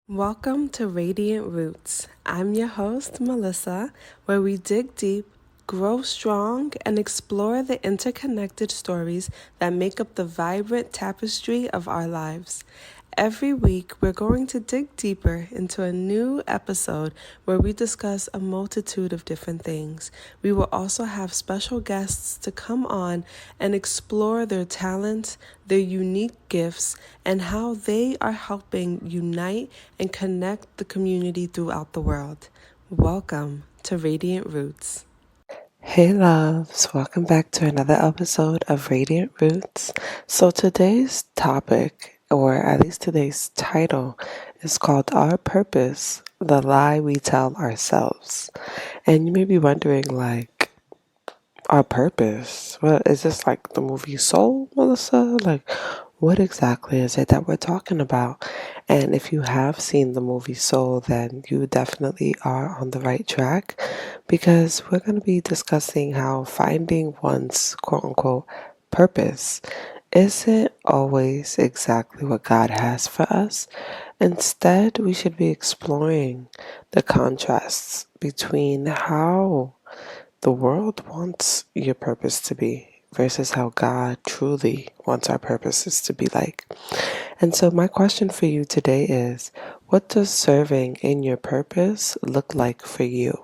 Welcome to Radiant Roots. I'm your host, Melissa, where we dig deep, grow strong, and explore the interconnected stories that make up the vibrant tapestry of our lives. Every week, we're going to dig deeper into a new episode where we discuss a multitude of different things. We will also have special guests to come on and explore their talents, their unique gifts, and how they are helping unite and connect the community throughout the world. Welcome to Radiant Roots. Hey loves, welcome back to another episode of Radiant Roots. So today's topic, or at least today's title, is called Our Purpose, the Lie We Tell Ourselves. And you may be wondering, like, our purpose? Well, is this like the movie Soul, Melissa? Like, what exactly is it that we're talking about? And if you have seen the movie Soul, then you definitely are on the right track because we're going to be discussing how finding one's quote unquote purpose isn't always exactly what God has for us. Instead, we should be exploring the contrasts between how the world wants your purpose to be versus how God truly wants our purposes to be like. And so my question for you today is, what does serving in your purpose look like for you?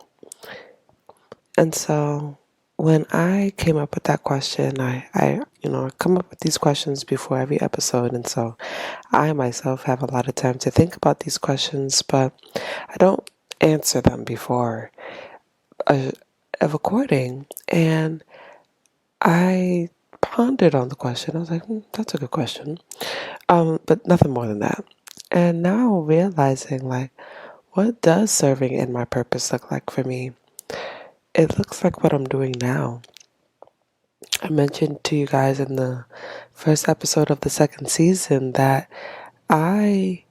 And so when I came up with that question, I come up with these questions before every episode. And so I myself have a lot of time to think about these questions, but I don't answer them before a recording. And I pondered on the question. I was like, that's a good question. But nothing more than that. And now realizing, like, what does serving in my purpose look like for me? It looks like what I'm doing now. I mentioned to you guys in the first episode of the second season that I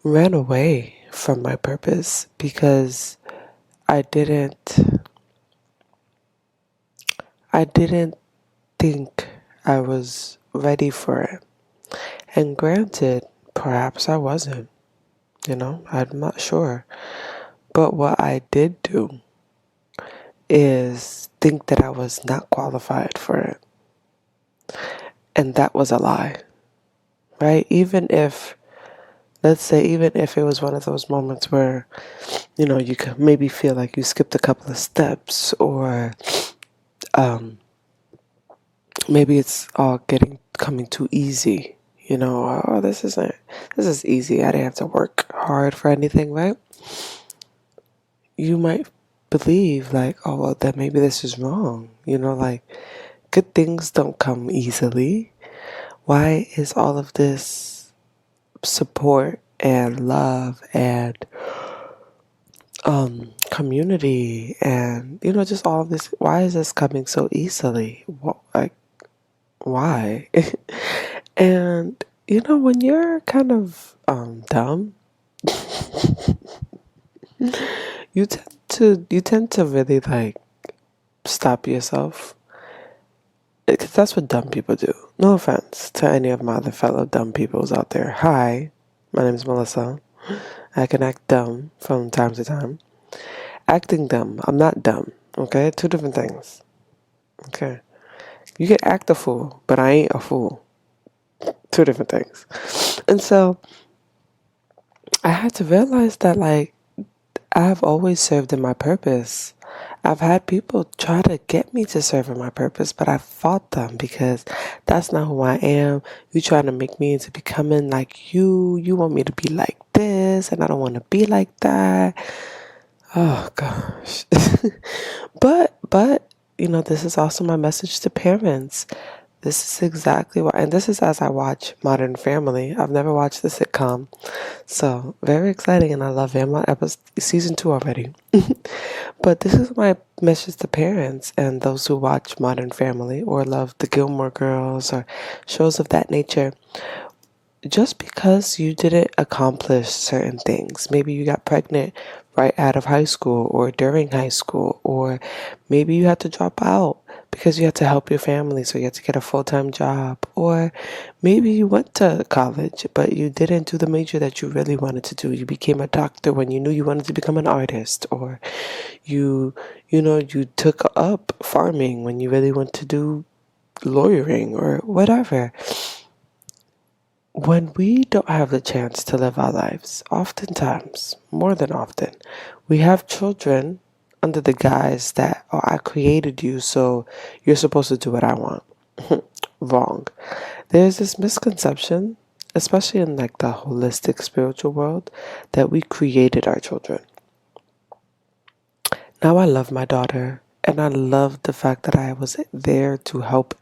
ran away from my purpose because I didn't I didn't think I was ready for it. And granted, perhaps I wasn't, I'm not sure. But what I did do is think that I was not qualified for it. And that was a lie, right? Even if it was one of those moments where, you could maybe feel like you skipped a couple of steps or maybe it's all coming too easy, oh, this is easy. I didn't have to work hard for anything, right? You might believe like, oh, well, then maybe this is wrong. Like good things don't come easily. Why is all of this support and love and community and just all of this? Why is this coming so easily? Like why? And when you're kind of dumb, you tend to really like stop yourself. Because that's what dumb people do. No offense to any of my other fellow dumb peoples out there. Hi, my name is Melissa. I can act dumb from time to time. Acting dumb. I'm not dumb. Okay? Two different things. Okay? You can act a fool, but I ain't a fool. Two different things. And so I had to realize that like I've always served in my purpose. I've had people try to get me to serve in my purpose, but I fought them because that's not who I am. You trying to make me into becoming like you. You want me to be like this, and I don't want to be like that. Oh gosh. but this is also my message to parents. This is exactly why, and this is as I watch Modern Family. I've never watched the sitcom, so very exciting, and I love it. I'm on season 2 already. But this is my message to parents and those who watch Modern Family or love the Gilmore Girls or shows of that nature. Just because you didn't accomplish certain things, maybe you got pregnant right out of high school or during high school, or maybe you had to drop out because you had to help your family, so you had to get a full-time job, or maybe you went to college but you didn't do the major that you really wanted to do. You became a doctor when you knew you wanted to become an artist, or you took up farming when you really want to do lawyering or whatever. When we don't have the chance to live our lives, oftentimes, more than often, we have children under the guise that, oh, I created you, so you're supposed to do what I want. Wrong. There's this misconception, especially in like the holistic spiritual world, that we created our children. Now I love my daughter, and I love the fact that I was there to help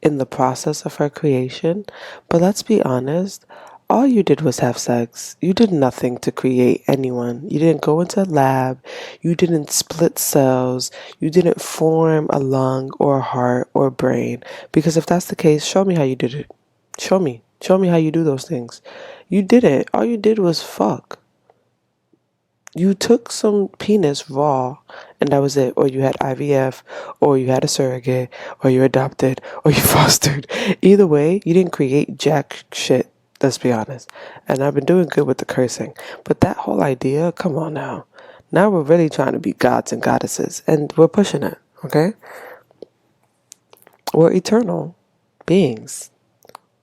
in the process of her creation. But let's be honest, all you did was have sex. You did nothing to create anyone. You didn't go into a lab. You didn't split cells. You didn't form a lung or a heart or a brain. Because if that's the case, show me how you did it. Show me. Show me how you do those things. You didn't. All you did was fuck. You took some penis raw and that was it. Or you had IVF, or you had a surrogate, or you adopted, or you fostered. Either way, you didn't create jack shit, let's be honest. And I've been doing good with the cursing. But that whole idea, come on now. Now we're really trying to be gods and goddesses, and we're pushing it, okay? We're eternal beings.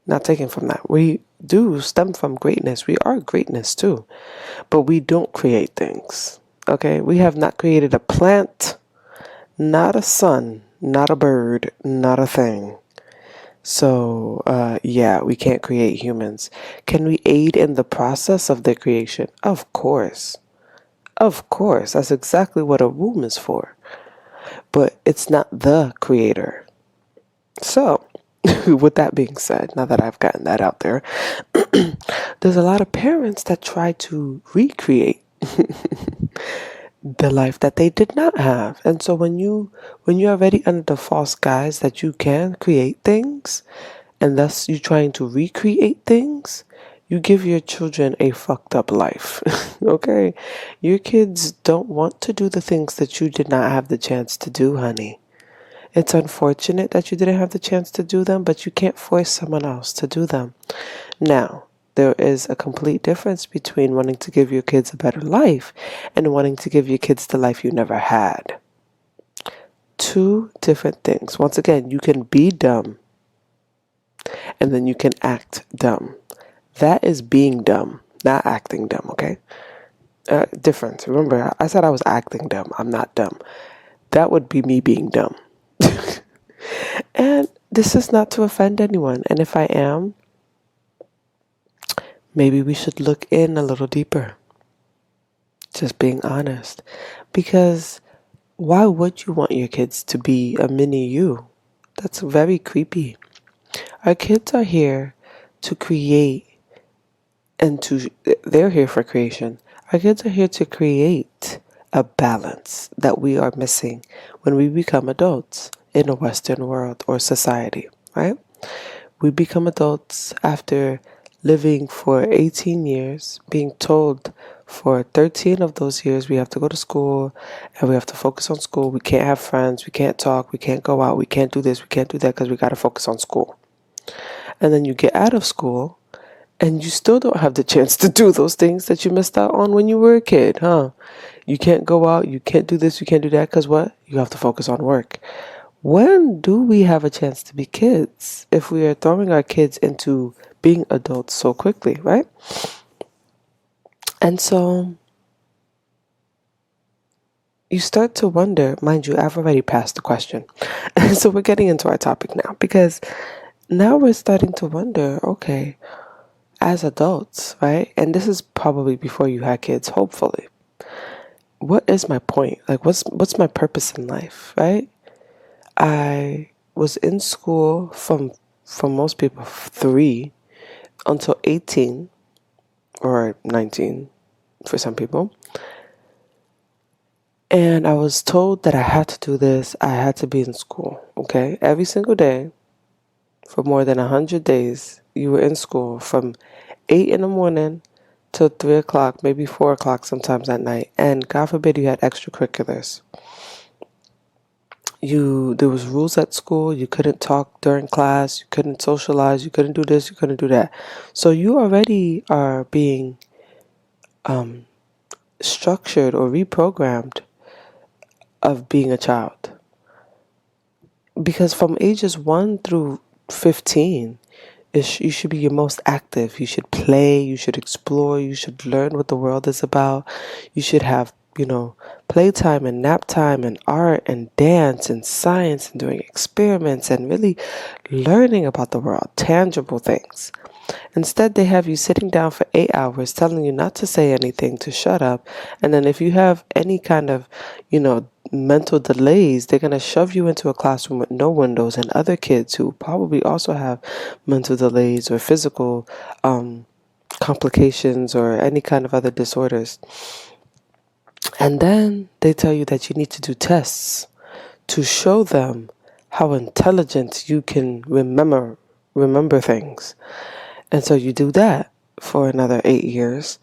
Not taken from that. We do stem from greatness. We are greatness too. But we don't create things. Okay? We have not created a plant, not a sun, not a bird, not a thing. So, yeah, we can't create humans. Can we aid in the process of their creation? Of course. Of course. That's exactly what a womb is for. But it's not the creator. So, with that being said, now that I've gotten that out there, there's a lot of parents that try to recreate the life that they did not have. And so when you're already under the false guise that you can create things, and thus you're trying to recreate things, you give your children a fucked up life. Okay? Your kids don't want to do the things that you did not have the chance to do, honey. It's unfortunate that you didn't have the chance to do them, but you can't force someone else to do them. Now, there is a complete difference between wanting to give your kids a better life and wanting to give your kids the life you never had. Two different things. Once again, you can be dumb, and then you can act dumb. That is being dumb, not acting dumb, okay? Difference. Remember, I said I was acting dumb. I'm not dumb. That would be me being dumb. And this is not to offend anyone. And if I am, maybe we should look in a little deeper. Just being honest. Because why would you want your kids to be a mini you? That's very creepy. Our kids are here to create, and they're here for creation. Our kids are here to create a balance that we are missing when we become adults in a Western world or society, right? We become adults after living for 18 years, being told for 13 of those years we have to go to school and we have to focus on school. We can't have friends, we can't talk, we can't go out, we can't do this, we can't do that because we got to focus on school. And then you get out of school and you still don't have the chance to do those things that you missed out on when you were a kid, huh? You can't go out, you can't do this, you can't do that because what? You have to focus on work. When do we have a chance to be kids if we are throwing our kids into being adults so quickly, right? And so you start to wonder, mind you, I've already passed the question. So we're getting into our topic now, because now we're starting to wonder, okay, as adults, right? And this is probably before you had kids, hopefully. What is my point? Like, what's my purpose in life, right? I was in school from most people 3 until 18 or 19 for some people. And I was told that I had to do this. I had to be in school, okay? Every single day for more than 100 days, you were in school from 8 in the morning till 3 o'clock, maybe 4 o'clock sometimes at night. And God forbid you had extracurriculars. There was rules at school. You couldn't talk during class. You couldn't socialize. You couldn't do this. You couldn't do that. So you already are being structured or reprogrammed of being a child. Because from ages 1 through 15, you should be your most active. You should play. You should explore. You should learn what the world is about. You should have, playtime and nap time and art and dance and science and doing experiments and really learning about the world, tangible things. Instead, they have you sitting down for 8 hours telling you not to say anything, to shut up. And then if you have any kind of, mental delays, they're going to shove you into a classroom with no windows and other kids who probably also have mental delays or physical complications or any kind of other disorders. And then they tell you that you need to do tests to show them how intelligent you can remember things. And so you do that for another 8 years.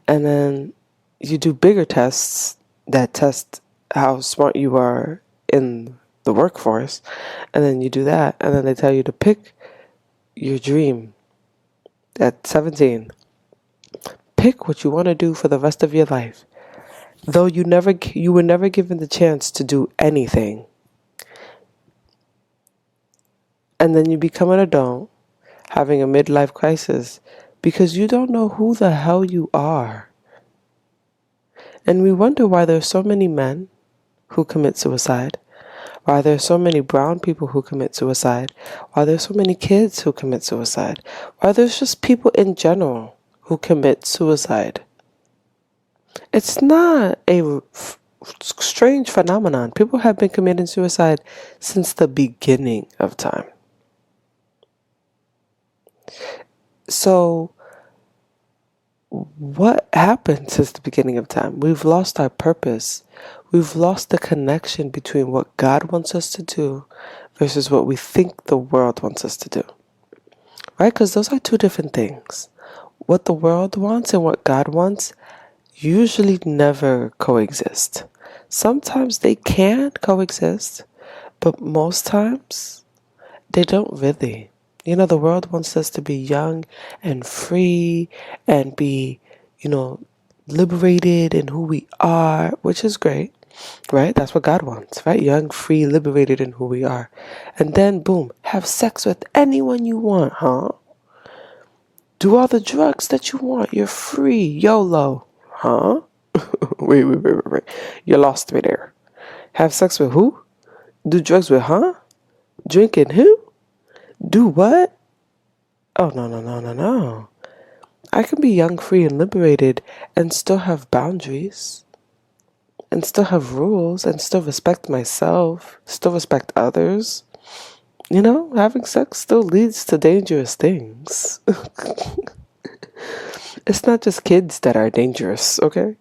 And then you do bigger tests that test how smart you are in the workforce. And then you do that. And then they tell you to pick your dream at 17. Pick what you want to do for the rest of your life. Though you were never given the chance to do anything. And then you become an adult having a midlife crisis because you don't know who the hell you are. And we wonder why there are so many men who commit suicide, why there are so many brown people who commit suicide, why there are so many kids who commit suicide, why there's just people in general who commit suicide. It's not a strange phenomenon. People have been committing suicide since the beginning of time. So, what happened since the beginning of time? We've lost our purpose. We've lost the connection between what God wants us to do versus what we think the world wants us to do. Right? Because those are two different things. What the world wants and what God wants usually never coexist. Sometimes they can coexist, but most times they don't really. The world wants us to be young and free and be, liberated in who we are, which is great, right? That's what God wants, right? Young, free, liberated in who we are. And then, boom, have sex with anyone you want, huh? Do all the drugs that you want. You're free. YOLO, huh? Wait. You lost me there. Have sex with who? Do drugs with, huh? Drinking who? Do what? Oh, no. I can be young, free, and liberated and still have boundaries and still have rules and still respect myself, still respect others. Having sex still leads to dangerous things. It's not just kids that are dangerous, okay?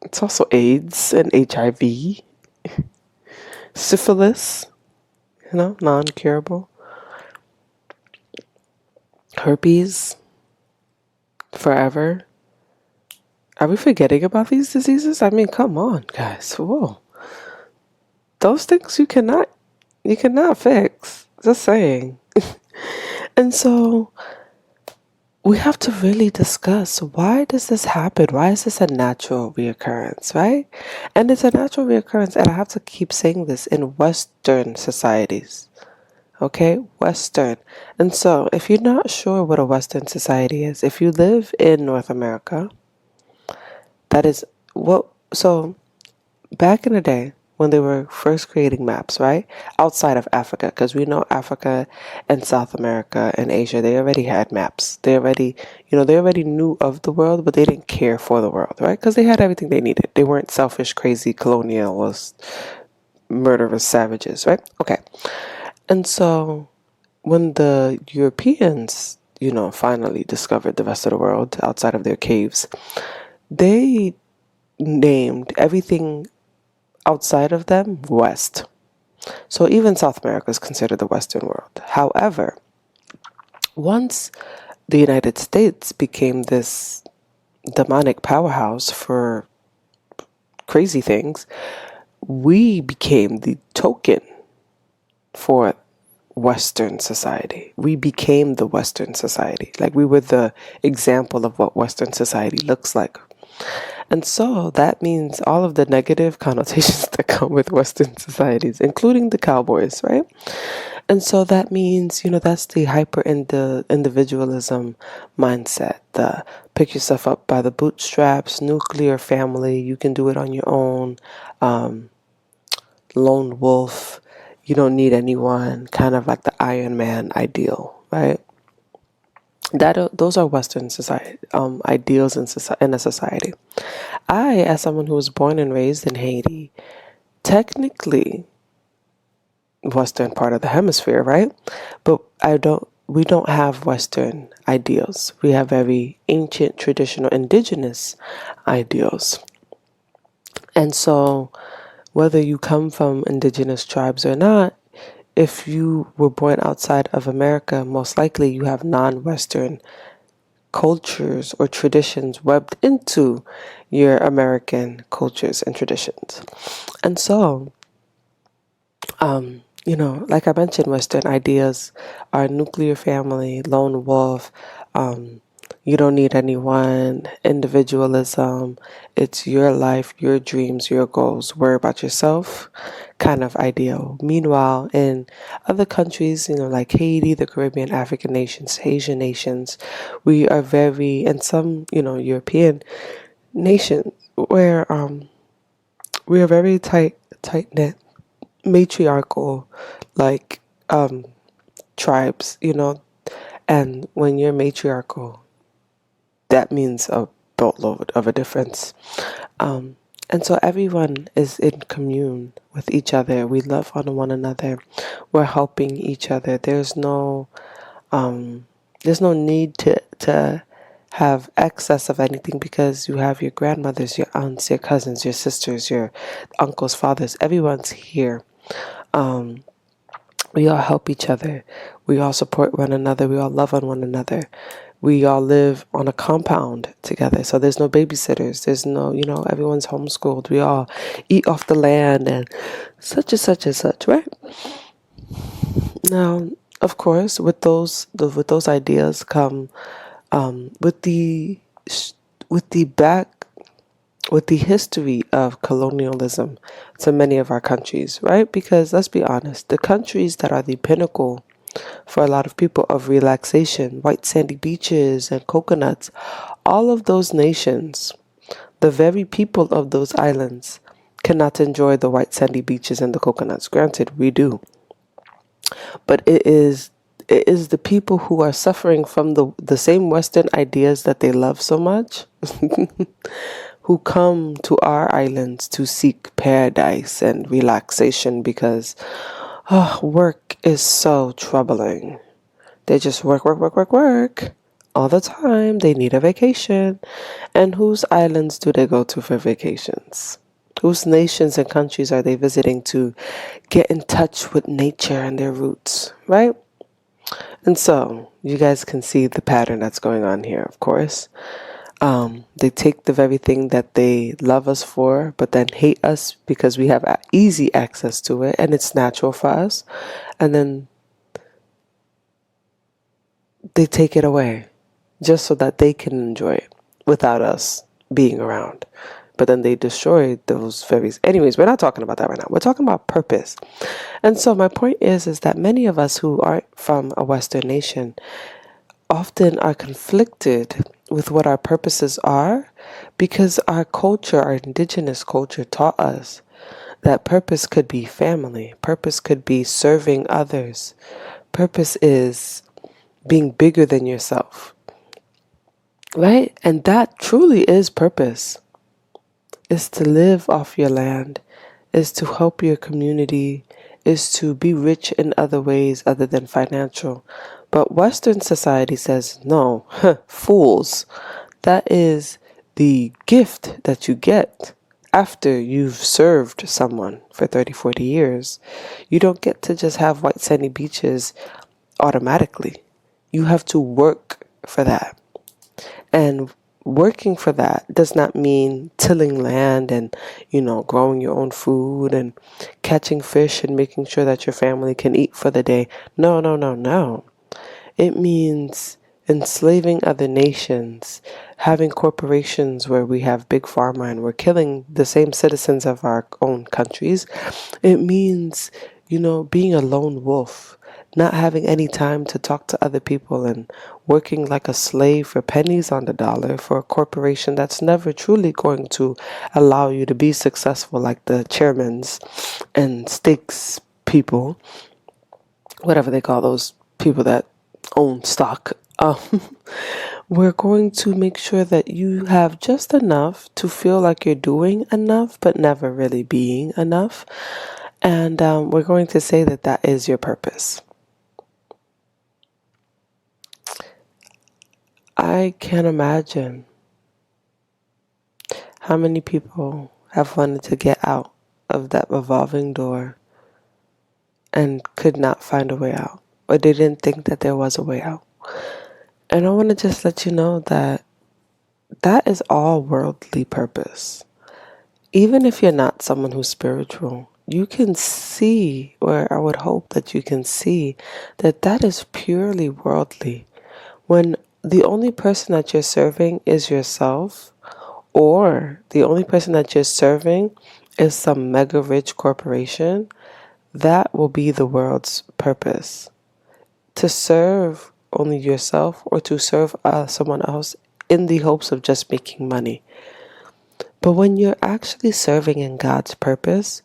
It's also AIDS and HIV, syphilis, non-curable. Herpes, forever. Are we forgetting about these diseases? I mean, come on, guys. Whoa. Those things you cannot fix. Just saying. And so we have to really discuss, why does this happen? Why is this a natural reoccurrence, right? And it's a natural reoccurrence, and I have to keep saying this, in Western societies. Okay, Western. And so, if you're not sure what a Western society is, if you live in North America, that is so back in the day when they were first creating maps, right? Outside of Africa, because we know Africa and South America and Asia, they already had maps. They already knew of the world, but they didn't care for the world, right? Because they had everything they needed. They weren't selfish, crazy, colonialist, murderous savages, right? Okay. And so when the Europeans, finally discovered the rest of the world outside of their caves, they named everything outside of them West. So even South America is considered the Western world. However, once the United States became this, demonic powerhouse for crazy things, we became the token for Western society. We became the Western society. Like, we were the example of what Western society looks like. And so that means all of the negative connotations that come with Western societies, including the cowboys, right? And so that means, that's the individualism mindset, the pick yourself up by the bootstraps, nuclear family, you can do it on your own, lone wolf, you don't need anyone, kind of like the Iron Man ideal, right? Those are Western society ideals in a society. I, as someone who was born and raised in Haiti, technically Western part of the hemisphere, right? But we don't have Western ideals. We have very ancient, traditional, indigenous ideals. And so whether you come from indigenous tribes or not, if you were born outside of America, most likely you have non-Western cultures or traditions webbed into your American cultures and traditions. And so, like I mentioned, Western ideas are nuclear family, lone wolf, you don't need anyone, individualism, it's your life, your dreams, your goals, worry about yourself kind of ideal. Meanwhile, in other countries, like Haiti, the Caribbean, African nations, Asian nations, we are very, and some, European nations, where we are very tight knit, matriarchal, like tribes, and when you're matriarchal, that means a boatload of a difference. And so everyone is in commune with each other. We love one another. We're helping each other. There's no need to have excess of anything, because you have your grandmothers, your aunts, your cousins, your sisters, your uncles, fathers. Everyone's here. We all help each other. We all support one another. We all love on one another. We all live on a compound together. So there's no babysitters. There's no, everyone's homeschooled. We all eat off the land and such and such and such, right? Now, of course, with those ideas come with the history of colonialism to many of our countries, right? Because let's be honest, the countries that are the pinnacle for a lot of people of relaxation, white sandy beaches and coconuts, all of those nations, the very people of those islands cannot enjoy the white sandy beaches and the coconuts. Granted, we do. But it is the people who are suffering from the same Western ideas that they love so much who come to our islands to seek paradise and relaxation, because work is so troubling. They just work all the time. They need a vacation. And whose islands do they go to for vacations? Whose nations and countries are they visiting to get in touch with nature and their roots, right? And so you guys can see the pattern that's going on here, of course. They take the very thing that they love us for, but then hate us because we have easy access to it and it's natural for us. And then they take it away just so that they can enjoy it without us being around. But then they destroy those very... Anyways, we're not talking about that right now. We're talking about purpose. And so my point is that many of us who aren't from a Western nation often are conflicted with what our purposes are, because our culture, our indigenous culture, taught us that purpose could be family. Purpose could be serving others. Purpose is being bigger than yourself, right? And that truly is purpose. Is to live off your land, is to help your community, is to be rich in other ways other than financial. But Western society says, no, fools. That is the gift that you get after you've served someone for 30, 40 years. You don't get to just have white sandy beaches automatically. You have to work for that. And working for that does not mean tilling land and, growing your own food and catching fish and making sure that your family can eat for the day. No, no, no, no. It means enslaving other nations, having corporations where we have big pharma and we're killing the same citizens of our own countries. It means, being a lone wolf, not having any time to talk to other people and working like a slave for pennies on the dollar for a corporation that's never truly going to allow you to be successful, like the chairmans and stakes people, whatever they call those people that own stock. We're going to make sure that you have just enough to feel like you're doing enough, but never really being enough. And we're going to say that that is your purpose. I can't imagine how many people have wanted to get out of that revolving door and could not find a way out, or they didn't think that there was a way out. And I want to just let you know that that is all worldly purpose. Even if you're not someone who's spiritual, you can see, or I would hope that you can see, that that is purely worldly. When the only person that you're serving is yourself, or the only person that you're serving is some mega rich corporation, that will be the world's purpose. To serve only yourself or to serve someone else in the hopes of just making money. But when you're actually serving in God's purpose,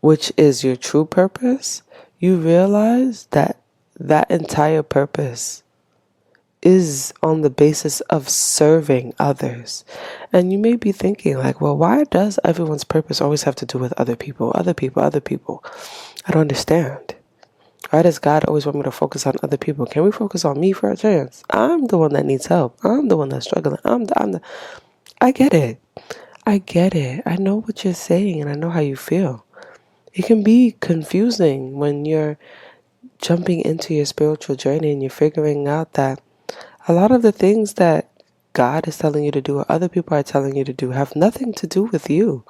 which is your true purpose, you realize that that entire purpose is on the basis of serving others. And you may be thinking like, well, why does everyone's purpose always have to do with other people? I don't understand. Why does God always want me to focus on other people? Can we focus on me for a chance? I'm the one that needs help. I'm the one that's struggling. I get it. I know what you're saying and I know how you feel. It can be confusing when you're jumping into your spiritual journey and you're figuring out that a lot of the things that God is telling you to do or other people are telling you to do have nothing to do with you.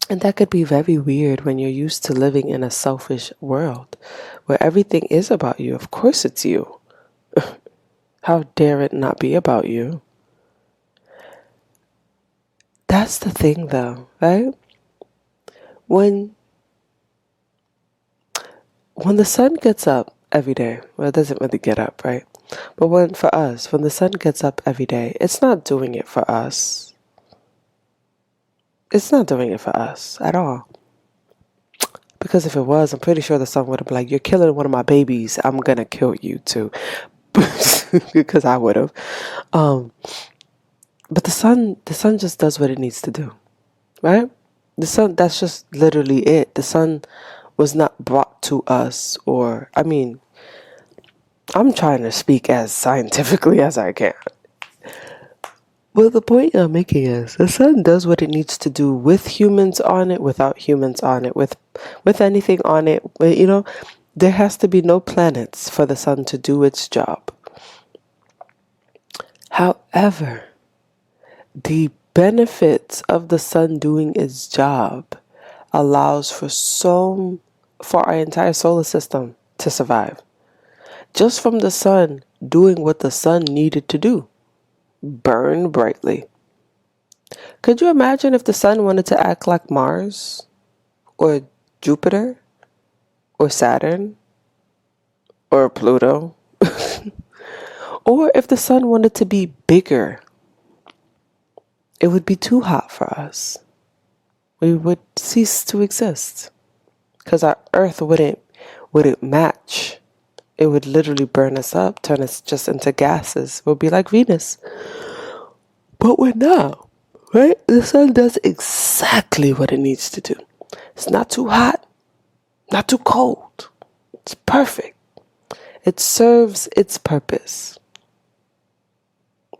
And that could be very weird when you're used to living in a selfish world where everything is about you. Of course it's you. How dare it not be about you? That's the thing though, right? When the sun gets up every day, well, it doesn't really get up, right? But when the sun gets up every day, it's not doing it for us. It's not doing it for us at all. Because if it was, I'm pretty sure the sun would have been like, you're killing one of my babies. I'm going to kill you too. Because I would have. But the sun just does what it needs to do. Right? The sun, that's just literally it. The sun was not brought to us I'm trying to speak as scientifically as I can. Well, the point I'm making is the sun does what it needs to do with humans on it, without humans on it, with anything on it. There has to be no planets for the sun to do its job. However, the benefits of the sun doing its job allows for our entire solar system to survive. Just from the sun doing what the sun needed to do. Burn brightly. Could you imagine if the sun wanted to act like Mars or Jupiter or Saturn or Pluto? Or if the sun wanted to be bigger, it would be too hot for us. We would cease to exist because our earth wouldn't match. It would literally burn us up, turn us just into gases. We'll be like Venus. But we're not, right? The sun does exactly what it needs to do. It's not too hot, not too cold. It's perfect. It serves its purpose.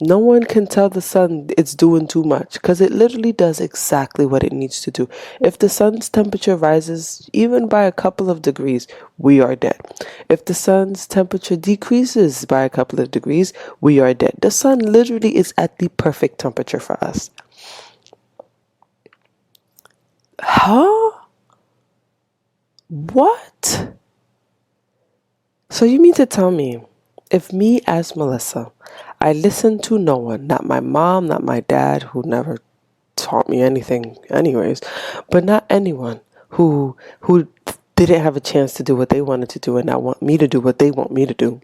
No one can tell the sun it's doing too much because it literally does exactly what it needs to do. If the sun's temperature rises even by a couple of degrees, we are dead. If the sun's temperature decreases by a couple of degrees, we are dead. The sun literally is at the perfect temperature for us. Huh? What? So you mean to tell me, if me as Melissa, I listen to no one, not my mom, not my dad, who never taught me anything anyways, but not anyone who didn't have a chance to do what they wanted to do and now want me to do what they want me to do.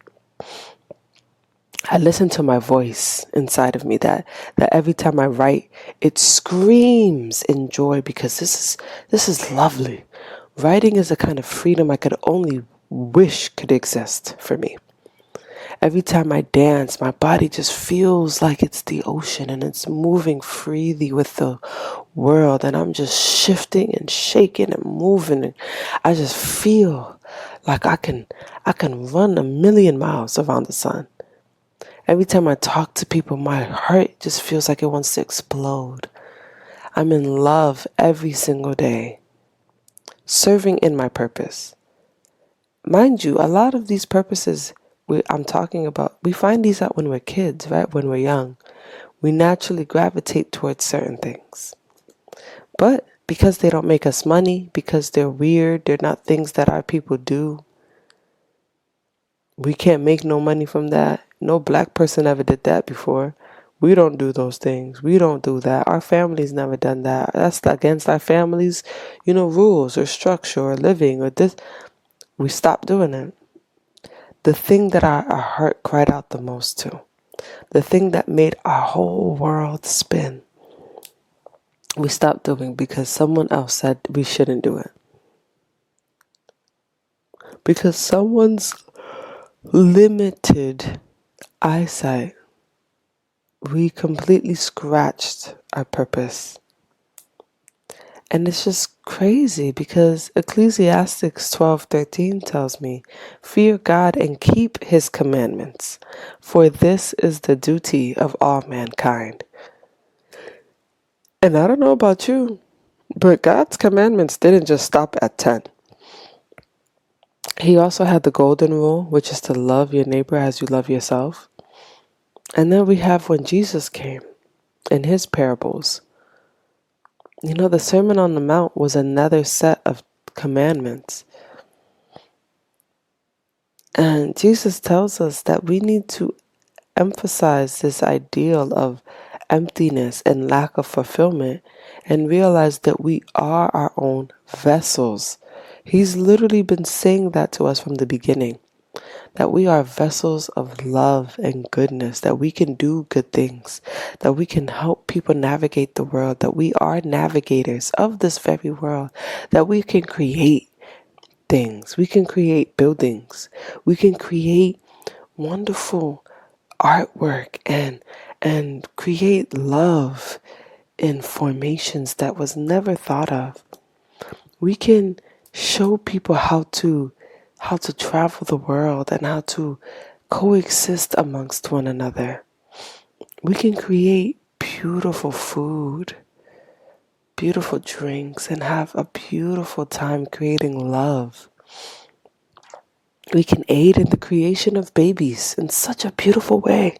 I listen to my voice inside of me that every time I write, it screams in joy because this is lovely. Writing is a kind of freedom I could only wish could exist for me. Every time I dance, my body just feels like it's the ocean and it's moving freely with the world, and I'm just shifting and shaking and moving, and I just feel like I can run 1,000,000 miles around the sun. Every time I talk to people, my heart just feels like it wants to explode. I'm in love every single day, serving in my purpose. Mind you, a lot of these purposes I'm talking about, we find these out when we're kids, right? When we're young. We naturally gravitate towards certain things. But because they don't make us money, because they're weird, they're not things that our people do, we can't make no money from that. No black person ever did that before. We don't do those things. We don't do that. Our family's never done that. That's against our family's, rules or structure or living or this. We stopped doing it. The thing that our heart cried out the most to, the thing that made our whole world spin, we stopped doing because someone else said we shouldn't do it. Because someone's limited eyesight, we completely scratched our purpose. And it's just crazy because Ecclesiastes 12:13 tells me, fear God and keep his commandments, for this is the duty of all mankind. And I don't know about you, but God's commandments didn't just stop at 10. He also had the golden rule, which is to love your neighbor as you love yourself. And then we have when Jesus came in his parables. The Sermon on the Mount was another set of commandments. And Jesus tells us that we need to emphasize this ideal of emptiness and lack of fulfillment and realize that we are our own vessels. He's literally been saying that to us from the beginning, that we are vessels of love and goodness, that we can do good things, that we can help people navigate the world, that we are navigators of this very world, that we can create things, we can create buildings, we can create wonderful artwork and create love in formations that was never thought of. We can show people how to travel the world and how to coexist amongst one another. We can create beautiful food, beautiful drinks, and have a beautiful time creating love. We can aid in the creation of babies in such a beautiful way.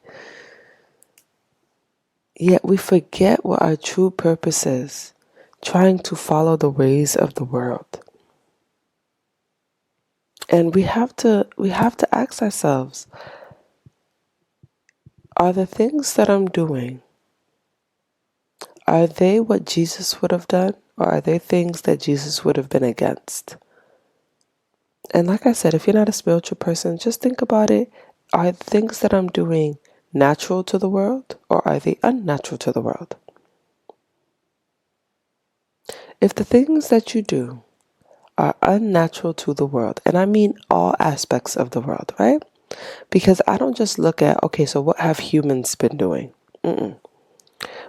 Yet we forget what our true purpose is, trying to follow the ways of the world. And we have to ask ourselves, are the things that I'm doing, are they what Jesus would have done, or are they things that Jesus would have been against? And like I said, if you're not a spiritual person, just think about it. Are the things that I'm doing natural to the world, or are they unnatural to the world? If the things that you do are unnatural to the world, and I mean all aspects of the world, right? Because I don't just look at, okay, so what have humans been doing?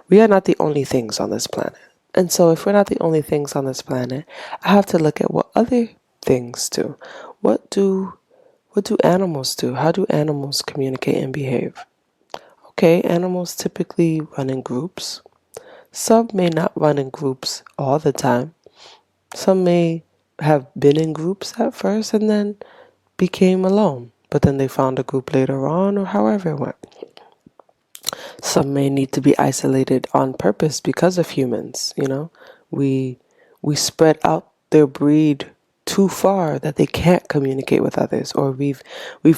We are not the only things on this planet. And so if we're not the only things on this planet, I have to look at what other things do. What do animals do? How do animals communicate and behave? okay, animals typically run in groups. Some may not run in groups all the time. Some may have been in groups at first and then became alone, but then they found a group later on, or however it went. Some may need to be isolated on purpose because of humans. We spread out their breed too far that they can't communicate with others, or we've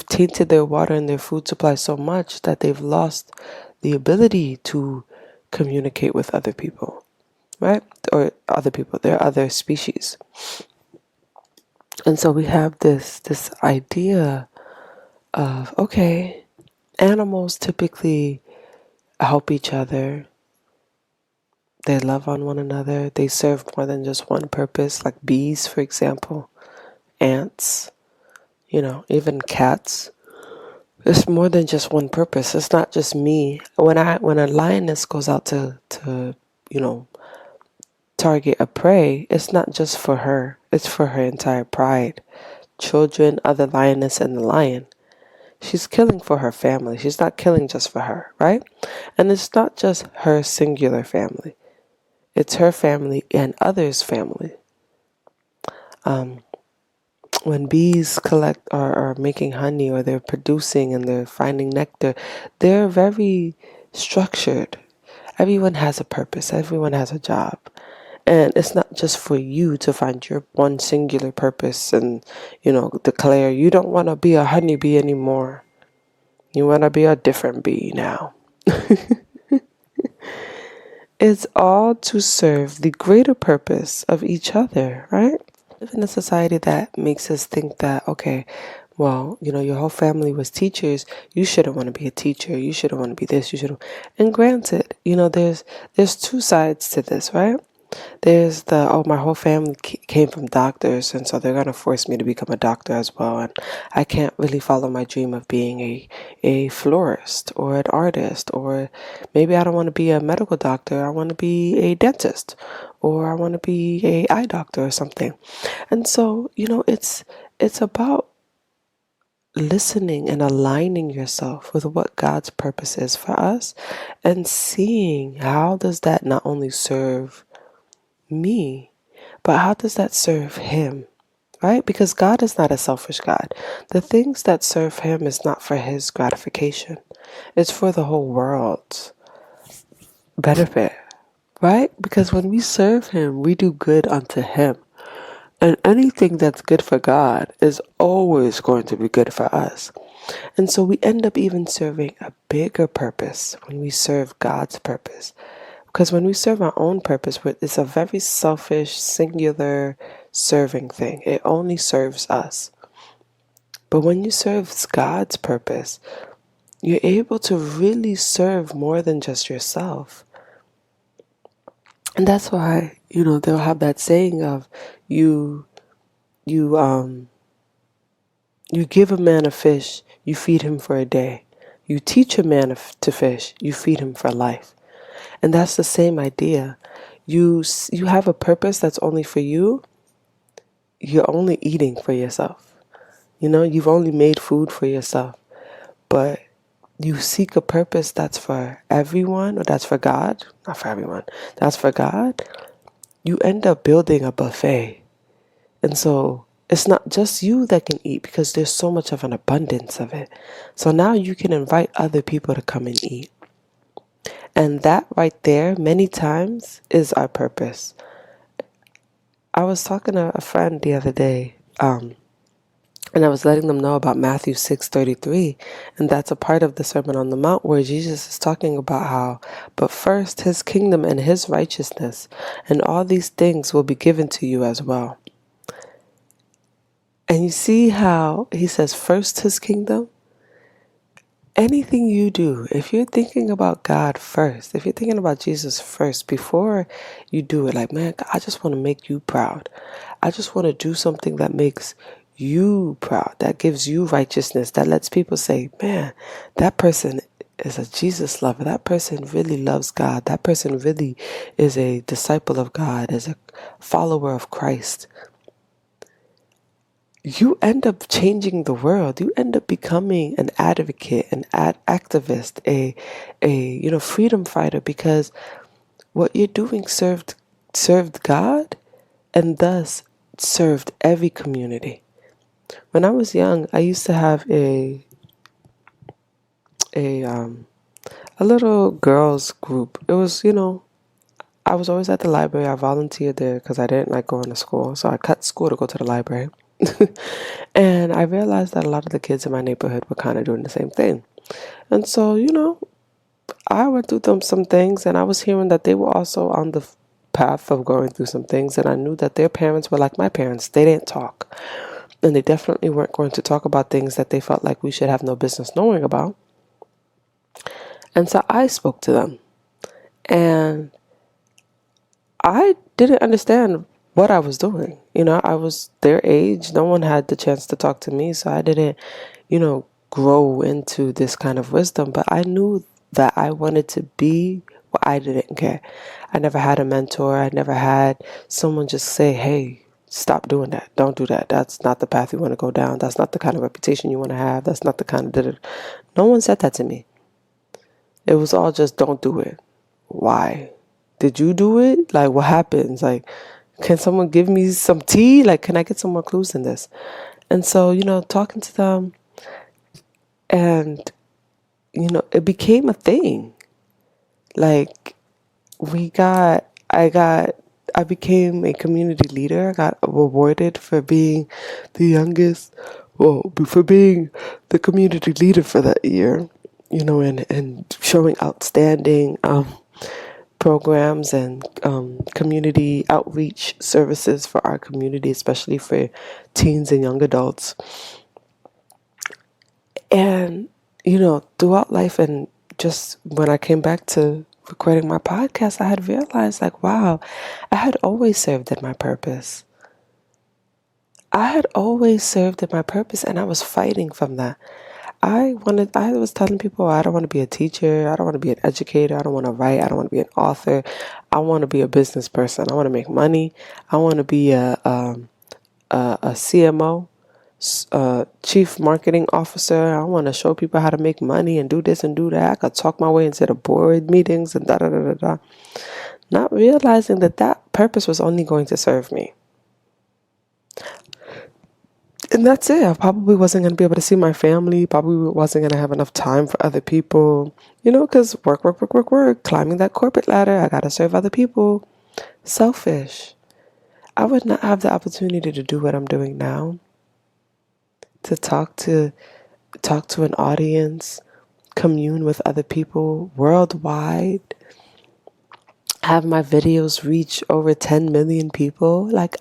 tainted their water and their food supply so much that they've lost the ability to communicate with other people, right? Or other people, they're other species. And so we have this idea of, okay, animals typically help each other. They love on one another. They serve more than just one purpose, like bees, for example, ants, even cats. It's more than just one purpose. It's not just me. When a lioness goes out to target a prey, it's not just for her. It's for her entire pride. Children, other lioness, and the lion. She's killing for her family. She's not killing just for her, right? And it's not just her singular family. It's her family and others' family. When bees collect or are making honey, or they're producing and they're finding nectar, they're very structured. Everyone has a purpose. Everyone has a job. And it's not just for you to find your one singular purpose and, declare you don't want to be a honeybee anymore. You want to be a different bee now. It's all to serve the greater purpose of each other, right? We live in a society that makes us think that, okay, well, your whole family was teachers. You shouldn't want to be a teacher. You shouldn't want to be this. You shouldn't. And granted, there's two sides to this, right? There's my whole family came from doctors, and so they're going to force me to become a doctor as well. And I can't really follow my dream of being a florist or an artist, or maybe I don't want to be a medical doctor. I want to be a dentist, or I want to be a eye doctor or something. And so, it's about listening and aligning yourself with what God's purpose is for us, and seeing how does that not only serve me, but how does that serve him, right? Because God is not a selfish God. The things that serve him is not for his gratification. It's for the whole world's benefit, right? Because when we serve him, we do good unto him. And anything that's good for God is always going to be good for us. And so we end up even serving a bigger purpose when we serve God's purpose. Because when we serve our own purpose, it's a very selfish, singular serving thing. It only serves us. But when you serve God's purpose, you're able to really serve more than just yourself. And that's why, they'll have that saying of you give a man a fish, you feed him for a day. You teach a man to fish, you feed him for life. And that's the same idea. You have a purpose that's only for you. You're only eating for yourself. You've only made food for yourself. But you seek a purpose that's for everyone, or that's for God. Not for everyone. That's for God. You end up building a buffet. And so it's not just you that can eat, because there's so much of an abundance of it. So now you can invite other people to come and eat. And that right there, many times, is our purpose. I was talking to a friend the other day, and I was letting them know about Matthew 6:33, and that's a part of the Sermon on the Mount where Jesus is talking about how, but first his kingdom and his righteousness, and all these things will be given to you as well. And you see how he says first his kingdom? Anything you do, if you're thinking about God first, if you're thinking about Jesus first, before you do it, like, man, I just want to make you proud. I just want to do something that makes you proud, that gives you righteousness, that lets people say, man, that person is a Jesus lover. That person really loves God. That person really is a disciple of God, is a follower of Christ. you end up changing the world. You end up becoming an advocate, an activist, a freedom fighter, because what you're doing served God and thus served every community. When I was young, I used to have a um a little girls group. It was, I was always at the library. I volunteered there because I didn't like going to school. So I cut school to go to the library. And I realized that a lot of the kids in my neighborhood were kind of doing the same thing. And so, I went through some things, and I was hearing that they were also on the path of going through some things. And I knew that their parents were like my parents. They didn't talk. And they definitely weren't going to talk about things that they felt like we should have no business knowing about. And so I spoke to them. And I didn't understand what I was doing. I was their age. No one had the chance to talk to me. So I didn't, grow into this kind of wisdom. But I knew that I wanted to be what I didn't care. I never had a mentor. I never had someone just say, hey, stop doing that. Don't do that. That's not the path you want to go down. That's not the kind of reputation you want to have. That's not the kind of... No one said that to me. It was all just, don't do it. Why? Did you do it? Like, what happens? Like, can someone give me some tea? Like, can I get some more clues in this? And so, talking to them, and, it became a thing. Like, I became a community leader. I got awarded for being the youngest, for being the community leader for that year, and showing outstanding, programs and community outreach services for our community, especially for teens and young adults. And, throughout life, and just when I came back to recording my podcast, I had realized, like, wow, I had always served in my purpose. I had always served in my purpose, and I was fighting from that. I was telling people, I don't want to be a teacher. I don't want to be an educator. I don't want to write. I don't want to be an author. I want to be a business person. I want to make money. I want to be a CMO, chief marketing officer. I want to show people how to make money and do this and do that. I could talk my way into the board meetings and da da da da da. Not realizing that purpose was only going to serve me. And that's it. I probably wasn't going to be able to see my family. Probably wasn't going to have enough time for other people. Because work. Climbing that corporate ladder. I got to serve other people. Selfish. I would not have the opportunity to do what I'm doing now. To talk to an audience. Commune with other people worldwide. Have my videos reach over 10 million people. Like,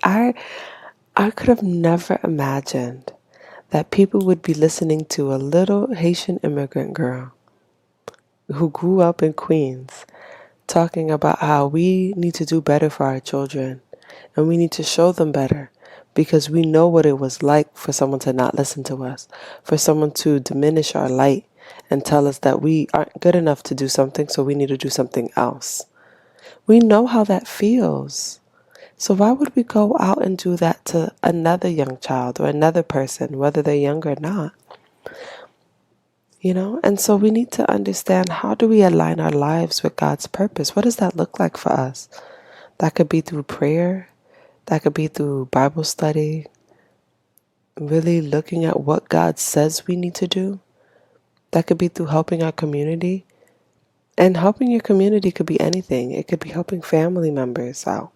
I could have never imagined that people would be listening to a little Haitian immigrant girl who grew up in Queens talking about how we need to do better for our children and we need to show them better because we know what it was like for someone to not listen to us, for someone to diminish our light and tell us that we aren't good enough to do something, so we need to do something else. We know how that feels. So why would we go out and do that to another young child or another person, whether they're young or not? And so we need to understand, how do we align our lives with God's purpose? What does that look like for us? That could be through prayer. That could be through Bible study. Really looking at what God says we need to do. That could be through helping our community. And helping your community could be anything. It could be helping family members out.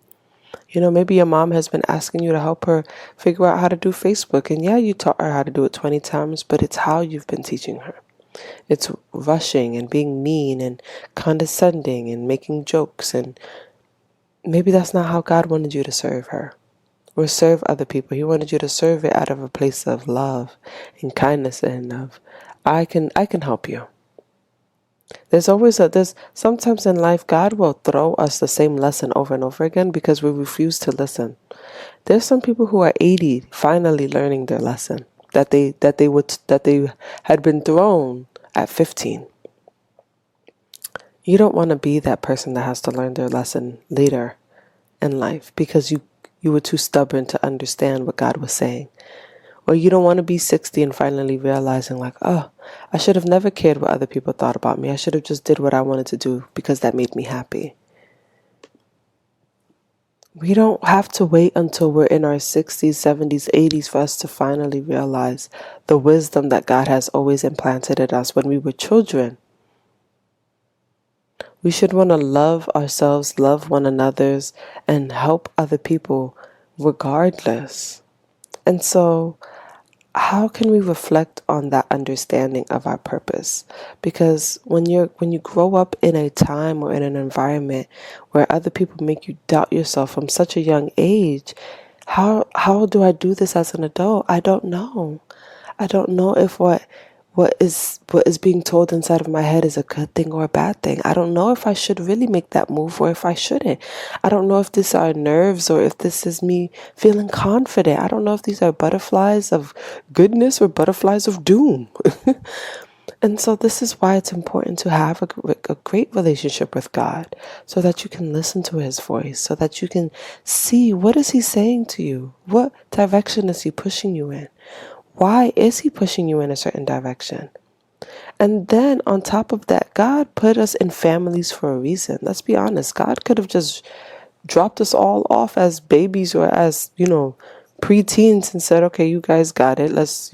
Maybe your mom has been asking you to help her figure out how to do Facebook. And yeah, you taught her how to do it 20 times, but it's how you've been teaching her. It's rushing and being mean and condescending and making jokes. And maybe that's not how God wanted you to serve her or serve other people. He wanted you to serve it out of a place of love and kindness and of, I can help you. There's sometimes in life, God will throw us the same lesson over and over again because we refuse to listen. There's some people who are 80 finally learning their lesson that they had been thrown at 15. You don't want to be that person that has to learn their lesson later in life because you were too stubborn to understand what God was saying. Or you don't want to be 60 and finally realizing like, oh, I should have never cared what other people thought about me. I should have just did what I wanted to do because that made me happy. We don't have to wait until we're in our 60s, 70s, 80s for us to finally realize the wisdom that God has always implanted in us when we were children. We should want to love ourselves, love one another's, and help other people regardless. And so, how can we reflect on that understanding of our purpose? Because when you grow up in a time or in an environment where other people make you doubt yourself from such a young age, how do I do this as an adult? I don't know. I don't know if what is being told inside of my head is a good thing or a bad thing. I don't know if I should really make that move or if I shouldn't. I don't know if these are nerves or if this is me feeling confident. I don't know if these are butterflies of goodness or butterflies of doom. And so this is why it's important to have a great relationship with God, so that you can listen to his voice, so that you can see, what is he saying to you? What direction is he pushing you in? Why is he pushing you in a certain direction? And then on top of that, God put us in families for a reason. Let's be honest. God could have just dropped us all off as babies or as, preteens and said, okay, you guys got it. Let's,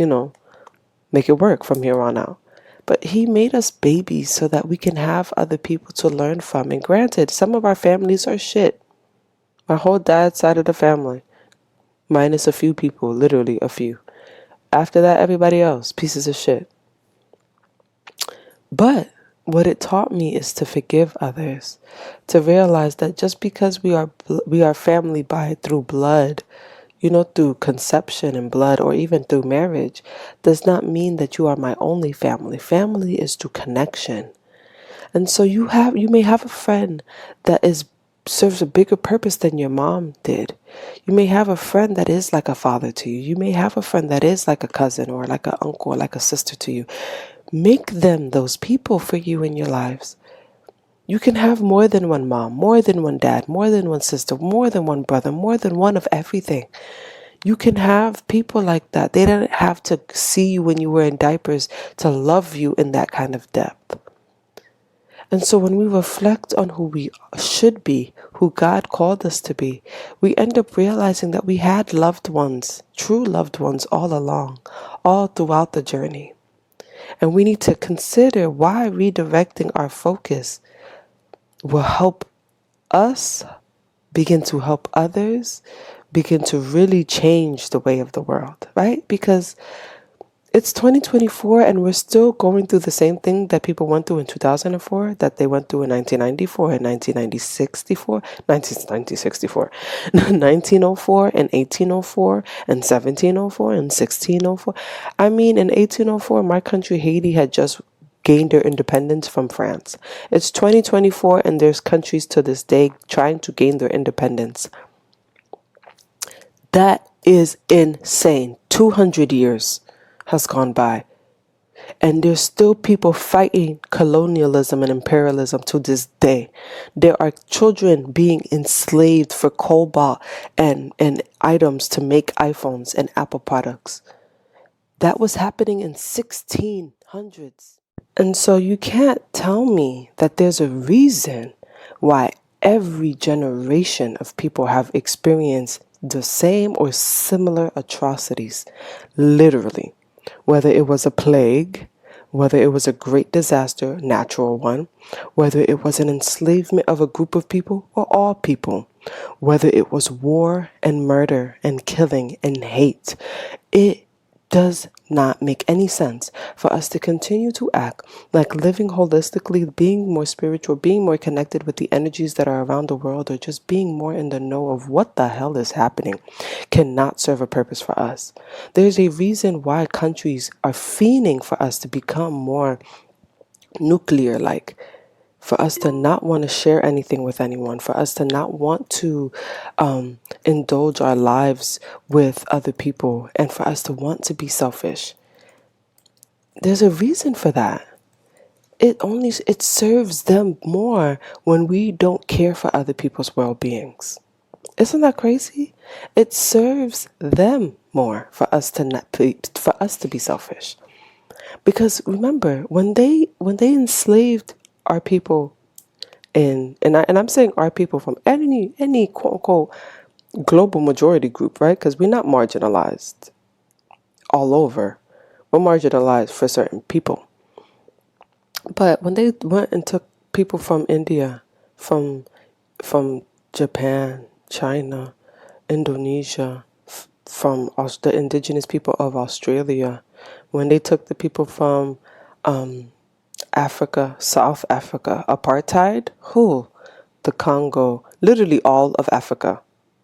make it work from here on out. But he made us babies so that we can have other people to learn from. And granted, some of our families are shit. My whole dad's side of the family, minus a few people, literally a few. After that, everybody else, pieces of shit. But what it taught me is to forgive others, to realize that just because we are family through blood, through conception and blood, or even through marriage, does not mean that you are my only family. Family is through connection. And so you may have a friend that serves a bigger purpose than your mom did. You may have a friend that is like a father to you. You may have a friend that is like a cousin or like an uncle or like a sister to you. Make them those people for you in your lives. You can have more than one mom, more than one dad, more than one sister, more than one brother, more than one of everything. You can have people like that. They didn't have to see you when you were in diapers to love you in that kind of depth. And so when we reflect on who we should be, who God called us to be, we end up realizing that we had loved ones, true loved ones all along, all throughout the journey. And we need to consider why redirecting our focus will help us begin to help others, begin to really change the way of the world, right? Because it's 2024 and we're still going through the same thing that people went through in 2004, that they went through in 1994 and 1964, 1904 and 1804 and 1704 and 1604. I mean, in 1804, my country, Haiti, had just gained their independence from France. It's 2024 and there's countries to this day trying to gain their independence. That is insane. 200 years has gone by. And there's still people fighting colonialism and imperialism to this day. There are children being enslaved for cobalt and items to make iPhones and Apple products. That was happening in 1600s. And so you can't tell me that there's a reason why every generation of people have experienced the same or similar atrocities, literally. Whether it was a plague, whether it was a great disaster, natural one, whether it was an enslavement of a group of people or all people, whether it was war and murder and killing and hate, it does not make any sense for us to continue to act like living holistically, being more spiritual, being more connected with the energies that are around the world, or just being more in the know of what the hell is happening cannot serve a purpose for us. There's a reason why countries are fiending for us to become more nuclear-like, for us to not want to share anything with anyone, for us to not want to indulge our lives with other people, and for us to want to be selfish. There's a reason for that. It serves them more when we don't care for other people's well-beings. Isn't that crazy? It serves them more for us to not be, for us to be selfish. Because remember, when they enslaved our people and I'm saying our people from any quote unquote global majority group, right? Because we're not marginalized all over. We're marginalized for certain people. But when they went and took people from India, from from Japan, China, Indonesia, from the indigenous people of Australia, when they took the people from Africa, South Africa, apartheid, who? The Congo, literally all of Africa,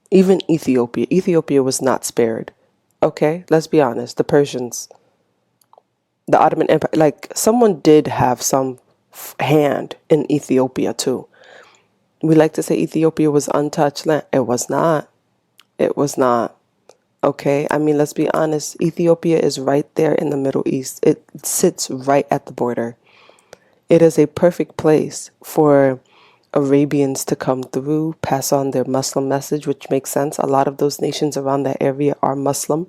even Ethiopia. Ethiopia was not spared. Okay, let's be honest. The Persians, the Ottoman Empire, like someone did have some hand in Ethiopia too. We like to say Ethiopia was untouched land. It was not. It was not. Okay, I mean, let's be honest. Ethiopia is right there in the Middle East. It sits right at the border. It is a perfect place for Arabians to come through, pass on their Muslim message, which makes sense. A lot of those nations around that area are Muslim.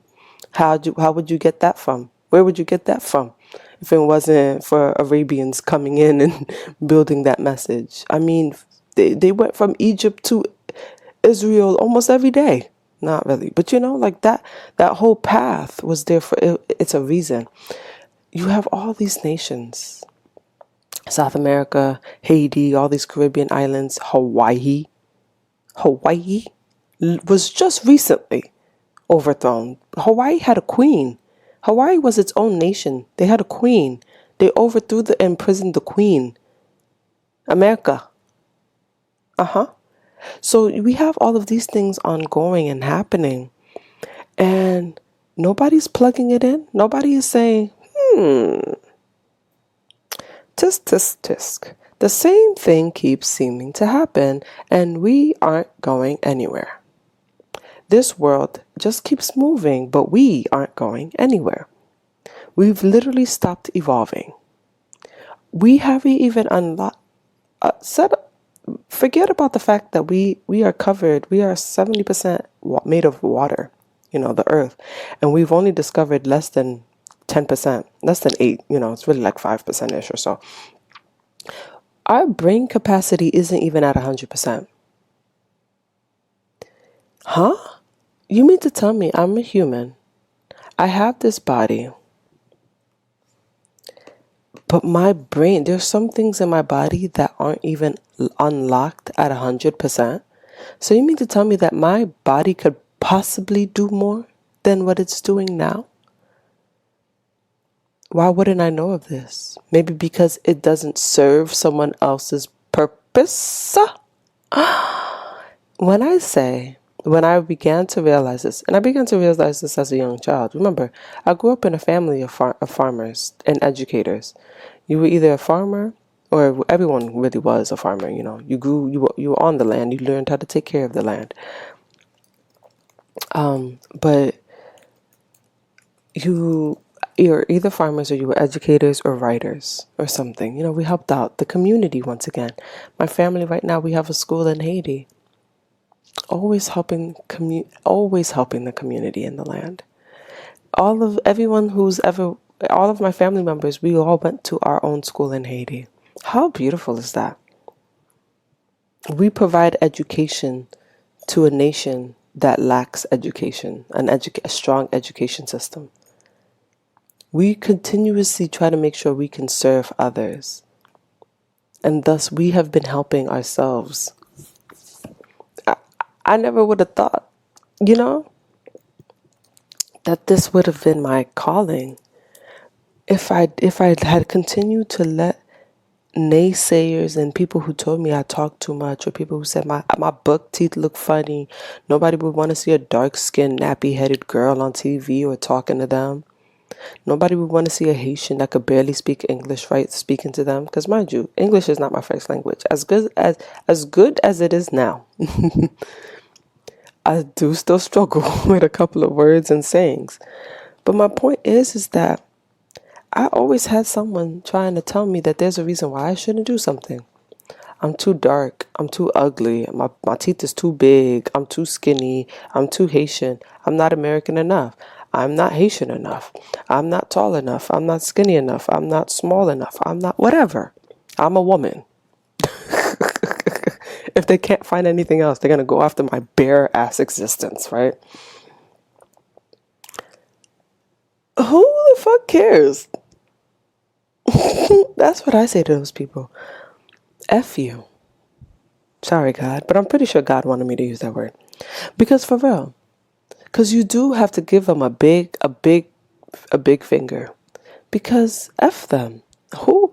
How would you get that from? Where would you get that from if it wasn't for Arabians coming in and building that message? I mean, they went from Egypt to Israel almost every day. Not really, but like that whole path was there for it. It's a reason. You have all these nations, South America, Haiti, all these Caribbean islands, Hawaii. Hawaii was just recently overthrown. Hawaii had a queen. Hawaii was its own nation. They had a queen. They overthrew and imprisoned the queen. America. So we have all of these things ongoing and happening. And nobody's plugging it in. Nobody is saying, tisk, tisk, tisk. The same thing keeps seeming to happen, and we aren't going anywhere. This world just keeps moving, but we aren't going anywhere. We've literally stopped evolving. We haven't even forget about the fact that we are covered, we are 70% made of water, the earth, and we've only discovered less than 10%, less than 8, it's really like 5%ish or so. Our brain capacity isn't even at 100%. Huh? You mean to tell me I'm a human? I have this body, but my brain, there's some things in my body that aren't even unlocked at 100%. So you mean to tell me that my body could possibly do more than what it's doing now? Why wouldn't I know of this? Maybe because it doesn't serve someone else's purpose? When I began to realize this, and I began to realize this as a young child. Remember, I grew up in a family of farmers and educators. You were either a farmer, or everyone really was a farmer. You were on the land. You learned how to take care of the land. But you're either farmers or you were educators or writers or something. We helped out the community once again. My family right now, we have a school in Haiti. Always helping the community in the land. All of my family members, we all went to our own school in Haiti. How beautiful is that? We provide education to a nation that lacks education, a strong education system. We continuously try to make sure we can serve others. And thus we have been helping ourselves. I never would have thought, that this would have been my calling. If I had continued to let naysayers and people who told me I talked too much, or people who said my buck teeth look funny, nobody would want to see a dark-skinned, nappy-headed girl on TV or talking to them. Nobody would want to see a Haitian that could barely speak English right speaking to them. Because mind you, English is not my first language. As good as it is now, I do still struggle with a couple of words and sayings. But my point is that I always had someone trying to tell me that there's a reason why I shouldn't do something. I'm too dark. I'm too ugly. My teeth is too big. I'm too skinny. I'm too Haitian. I'm not American enough. I'm not Haitian enough. I'm not tall enough. I'm not skinny enough. I'm not small enough. I'm not whatever. I'm a woman. If they can't find anything else, they're going to go after my bare ass existence, right? Who the fuck cares? That's what I say to those people. F you. Sorry, God, but I'm pretty sure God wanted me to use that word. Because for real, because you do have to give them a big finger. Because F them. Who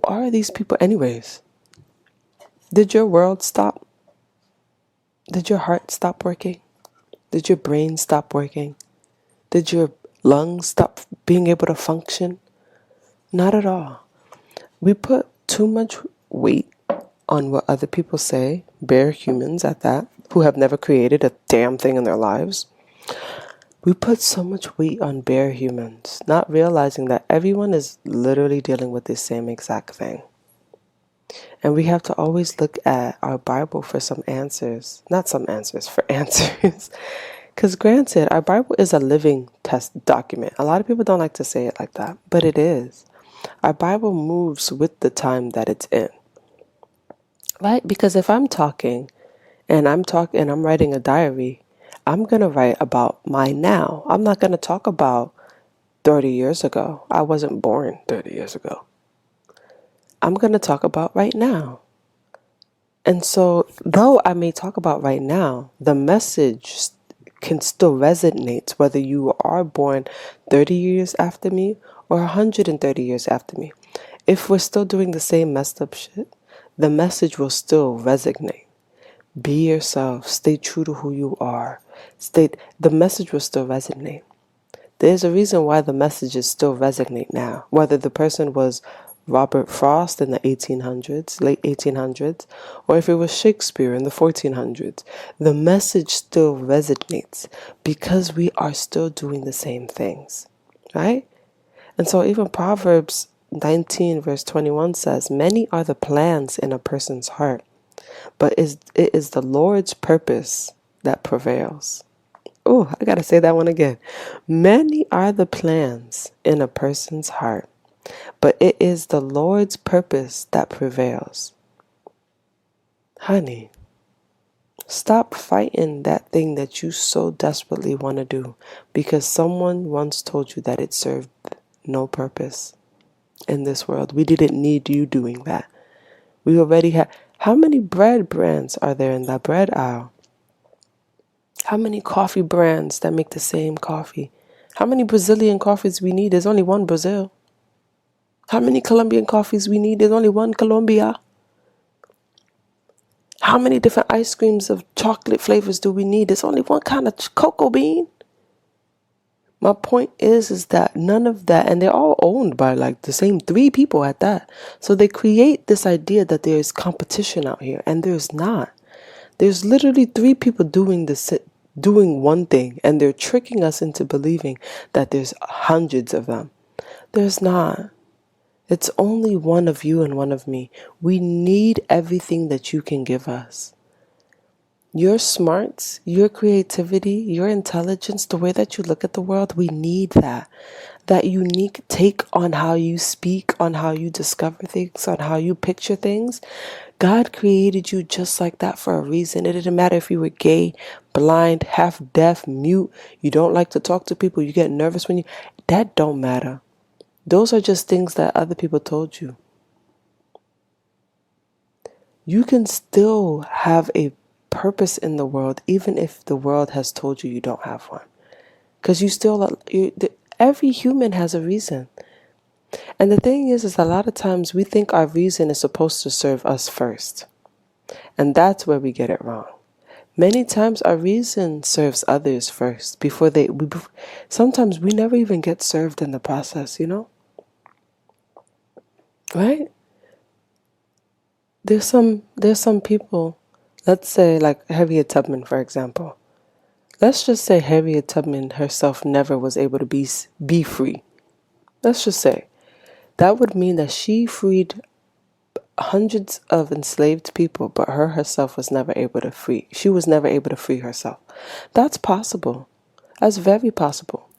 are these people anyways? Did your world stop? Did your heart stop working? Did your brain stop working? Did your lungs stop being able to function? Not at all. We put too much weight on what other people say, bare humans at that, who have never created a damn thing in their lives. We put so much weight on bare humans, not realizing that everyone is literally dealing with the same exact thing. And we have to always look at our Bible for some answers. Not some answers, for answers. Because granted, our Bible is a living test document. A lot of people don't like to say it like that, but it is. Our Bible moves with the time that it's in. Right? Because if I'm talking and I'm writing a diary, I'm going to write about my now. I'm not going to talk about 30 years ago. I wasn't born 30 years ago. I'm going to talk about right now. And so, though I may talk about right now, the message can still resonate whether you are born 30 years after me or 130 years after me. If we're still doing the same messed up shit, the message will still resonate. Be yourself. Stay true to who you are. The message will still resonate. There's a reason why the messages still resonate now. Whether the person was Robert Frost in the 1800s, late 1800s, or if it was Shakespeare in the 1400s, the message still resonates because we are still doing the same things, right? And so even Proverbs 19 verse 21 says, many are the plans in a person's heart, but it is the Lord's purpose that prevails. Oh, I got to say that one again. Many are the plans in a person's heart, but it is the Lord's purpose that prevails. Honey, stop fighting that thing that you so desperately want to do because someone once told you that it served no purpose in this world. We didn't need you doing that. We already had. How many bread brands are there in that bread aisle? How many coffee brands that make the same coffee? How many Brazilian coffees we need? There's only one Brazil. How many Colombian coffees we need? There's only one Colombia. How many different ice creams of chocolate flavors do we need? There's only one kind of cocoa bean. My point is that none of that, and they're all owned by like the same 3 people at that. So they create this idea that there is competition out here, and there's not. There's literally 3 people doing one thing, and they're tricking us into believing that there's hundreds of them. There's not. It's only one of you and one of me. We need everything that you can give us. Your smarts, your creativity, your intelligence, the way that you look at the world, we need that. That unique take on how you speak, on how you discover things, on how you picture things. God created you just like that for a reason. It didn't matter if you were gay, blind, half deaf, mute, you don't like to talk to people, you get nervous when that don't matter. Those are just things that other people told you. You can still have a purpose in the world, even if the world has told you you don't have one. Because every human has a reason. And the thing is a lot of times we think our reason is supposed to serve us first. And that's where we get it wrong. Many times our reason serves others first sometimes we never even get served in the process, Right? There's some people, let's say like Harriet Tubman, for example. Let's just say Harriet Tubman herself never was able to be free. Let's just say. That would mean that she freed hundreds of enslaved people, but her herself was never able to free. She was never able to free herself. That's possible. That's very possible.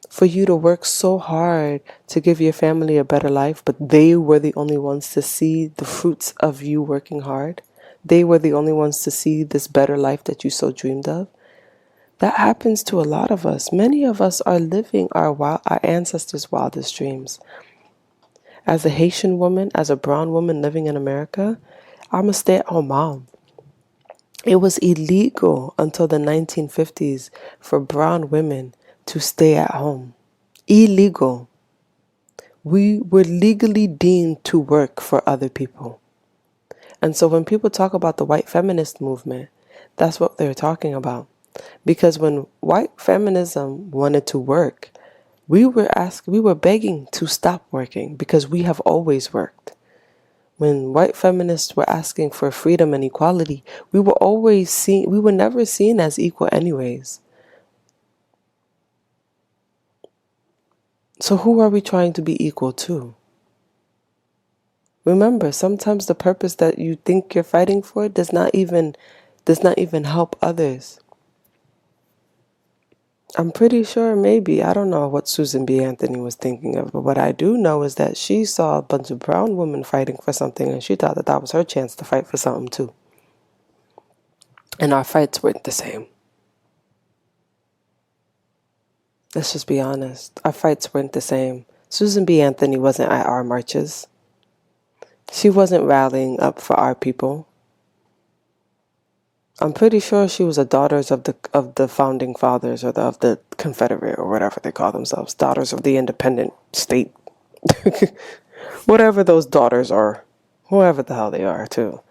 For you to work so hard to give your family a better life, but they were the only ones to see the fruits of you working hard. They were the only ones to see this better life that you so dreamed of. That happens to a lot of us. Many of us are living our ancestors' wildest dreams. As a Haitian woman, as a brown woman living in America, I'm a stay-at-home mom. It was illegal until the 1950s for brown women to stay at home. Illegal. We were legally deemed to work for other people. And so when people talk about the white feminist movement, that's what they're talking about. Because when white feminism wanted to work, we were begging to stop working because we have always worked. When white feminists were asking for freedom and equality, we were never seen as equal anyways. So who are we trying to be equal to? Remember, sometimes the purpose that you think you're fighting for does not even help others. I'm pretty sure maybe, I don't know what Susan B. Anthony was thinking of, but what I do know is that she saw a bunch of brown women fighting for something and she thought that that was her chance to fight for something too. And our fights weren't the same. Let's just be honest. Our fights weren't the same. Susan B. Anthony wasn't at our marches. She wasn't rallying up for our people. I'm pretty sure she was a daughters of the founding fathers or of the Confederate or whatever they call themselves, daughters of the independent state, whatever those daughters are, whoever the hell they are too.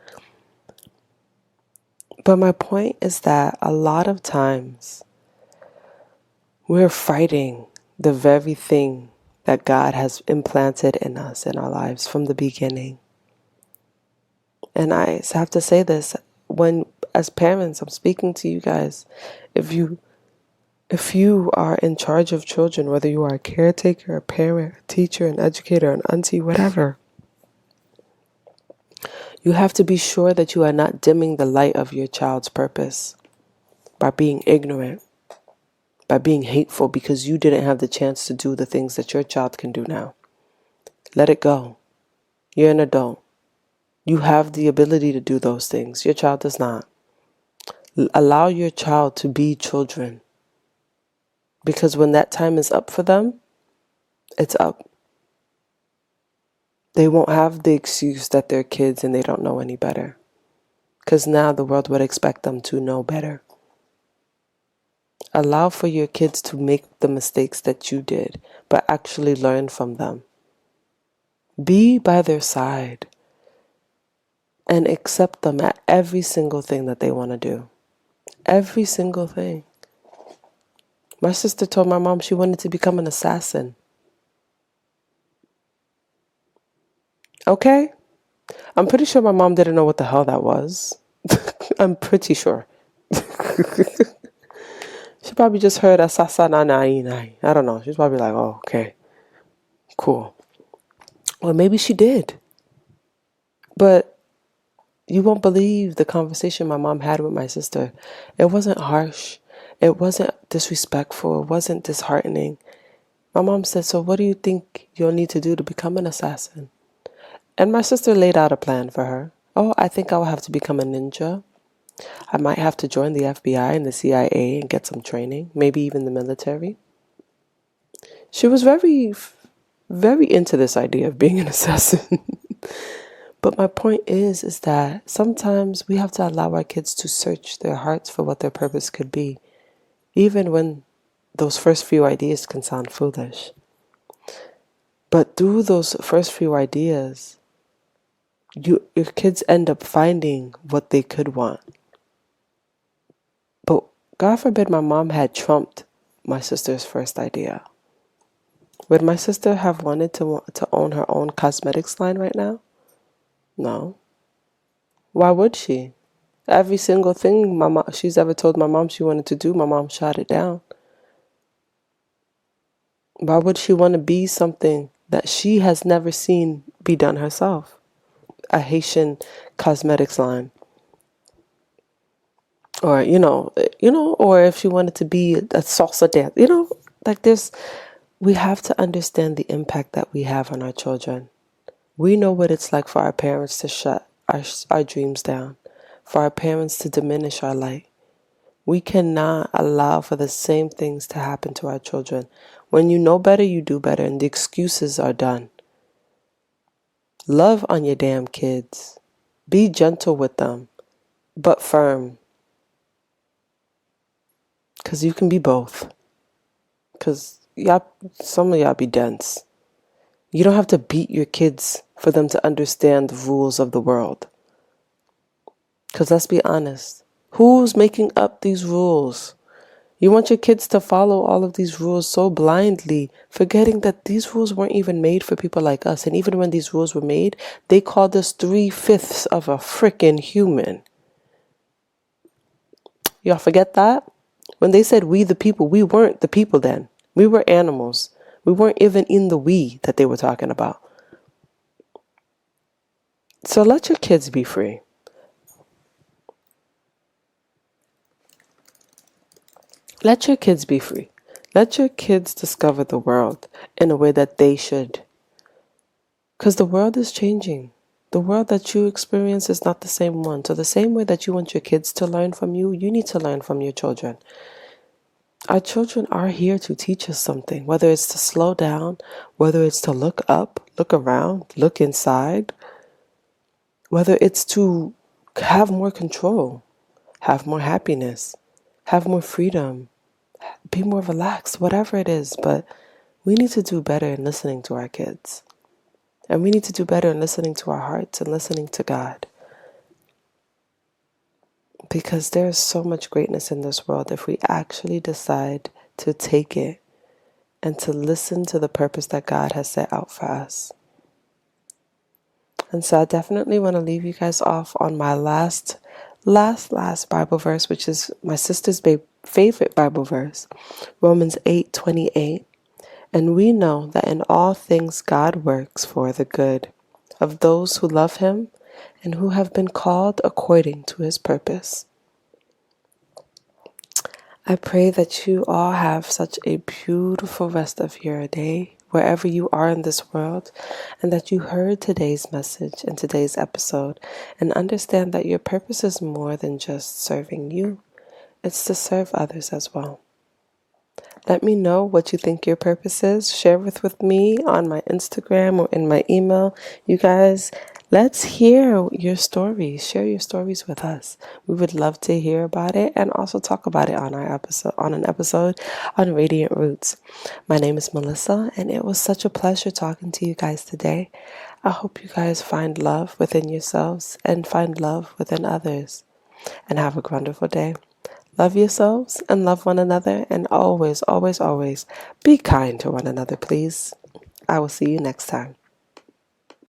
But my point is that a lot of times we're fighting the very thing that God has implanted in us in our lives from the beginning. And I have to say this, as parents, I'm speaking to you guys. If you are in charge of children, whether you are a caretaker, a parent, a teacher, an educator, an auntie, whatever, you have to be sure that you are not dimming the light of your child's purpose by being ignorant, by being hateful because you didn't have the chance to do the things that your child can do now. Let it go. You're an adult. You have the ability to do those things. Your child does not. Allow your child to be children. Because when that time is up for them, it's up. They won't have the excuse that they're kids and they don't know any better. Because now the world would expect them to know better. Allow for your kids to make the mistakes that you did, but actually learn from them. Be by their side and accept them at every single thing that they want to do. Every single thing. My sister told my mom she wanted to become an assassin. Okay? I'm pretty sure my mom didn't know what the hell that was. I'm pretty sure. She probably just heard assassinai. I don't know. She's probably like, oh, okay. Cool. Or maybe she did. But you won't believe the conversation my mom had with my sister. It wasn't harsh. It wasn't disrespectful. It wasn't disheartening. My mom said, so what do you think you'll need to do to become an assassin? And my sister laid out a plan for her. Oh, I think I will have to become a ninja. I might have to join the FBI and the CIA and get some training, maybe even the military. She was very, very into this idea of being an assassin. But my point is that sometimes we have to allow our kids to search their hearts for what their purpose could be, even when those first few ideas can sound foolish. But through those first few ideas, your kids end up finding what they could want. But God forbid my mom had trumped my sister's first idea. Would my sister have wanted to own her own cosmetics line right now? No. Why would she? Every single thing she's ever told my mom she wanted to do, my mom shot it down. Why would she want to be something that she has never seen be done herself? a Haitian cosmetics line. Or, or if she wanted to be a salsa dance, like we have to understand the impact that we have on our children. We know what it's like for our parents to shut our dreams down, for our parents to diminish our light. We cannot allow for the same things to happen to our children. When you know better, you do better, and the excuses are done. Love on your damn kids. Be gentle with them, but firm. Because you can be both. Because some of y'all be dense. You don't have to beat your kids for them to understand the rules of the world. Because let's be honest, who's making up these rules? You want your kids to follow all of these rules so blindly, forgetting that these rules weren't even made for people like us. And even when these rules were made, they called us 3/5 of a freaking human. Y'all forget that? When they said we the people, we weren't the people then. We were animals. We weren't even in the we that they were talking about. So let your kids be free. Let your kids be free. Let your kids discover the world in a way that they should. Because the world is changing. The world that you experience is not the same one. So the same way that you want your kids to learn from you, you need to learn from your children. Our children are here to teach us something, whether it's to slow down, whether it's to look up, look around, look inside, whether it's to have more control, have more happiness, have more freedom, be more relaxed, whatever it is. But we need to do better in listening to our kids. And we need to do better in listening to our hearts and listening to God. Because there's so much greatness in this world if we actually decide to take it and to listen to the purpose that God has set out for us. And so I definitely want to leave you guys off on my last Bible verse, which is my sister's favorite Bible verse, Romans 8:28. And we know that in all things God works for the good of those who love him and who have been called according to his purpose. I pray that you all have such a beautiful rest of your day, wherever you are in this world, and that you heard today's message and today's episode and understand that your purpose is more than just serving you. It's to serve others as well. Let me know what you think your purpose is. Share with me on my Instagram or in my email. You guys, let's hear your stories. Share your stories with us. We would love to hear about it and also talk about it on an episode on Radiant Roots. My name is Melissa, and it was such a pleasure talking to you guys today. I hope you guys find love within yourselves and find love within others. And have a wonderful day. Love yourselves and love one another, and always, always, always be kind to one another, please. I will see you next time.